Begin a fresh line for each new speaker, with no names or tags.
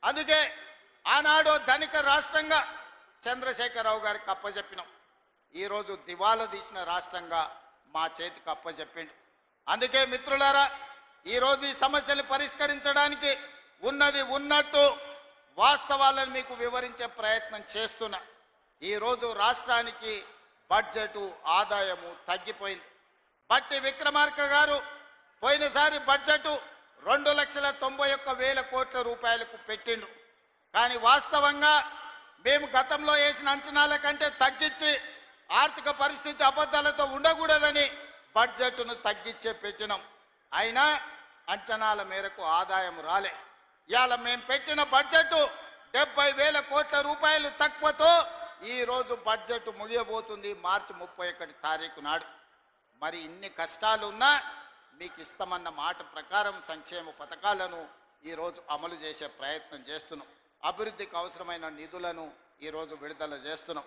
అందుకే ఆనాడు ధనిక రాష్ట్రంగా చంద్రశేఖరరావు గారికి అప్పచెప్పినాం. ఈరోజు దివాలా తీసిన రాష్ట్రంగా మా చేతికి అప్పచెప్పిండు. అందుకే మిత్రులారా, ఈరోజు ఈ సమస్యలు పరిష్కరించడానికి ఉన్నది ఉన్నట్టు వాస్తవాలను మీకు వివరించే ప్రయత్నం చేస్తున్నా. ఈరోజు రాష్ట్రానికి బడ్జెటు ఆదాయము తగ్గిపోయింది. బట్టి విక్రమార్క గారు పోయినసారి బడ్జెటు 2,91,000 కోట్ల రూపాయలకు పెట్టిండు. కానీ వాస్తవంగా మేము గతంలో వేసిన అంచనాల కంటే తగ్గించి ఆర్థిక పరిస్థితి అబద్ధాలతో ఉండకూడదని బడ్జెట్ను తగ్గించే పెట్టినాం. అయినా అంచనాల మేరకు ఆదాయం రాలే. ఇవాళ మేము పెట్టిన బడ్జెట్ 70,000 కోట్ల రూపాయలు తక్కువతో ఈరోజు బడ్జెట్ ముగియబోతుంది మార్చి 31 తారీఖు నాడు. మరి ఇన్ని కష్టాలున్నా మీకు ఇస్తామన్న మాట ప్రకారం సంక్షేమ పథకాలను ఈరోజు అమలు చేసే ప్రయత్నం చేస్తున్నాం. అభివృద్ధికి అవసరమైన నిధులను ఈరోజు విడుదల చేస్తున్నాం.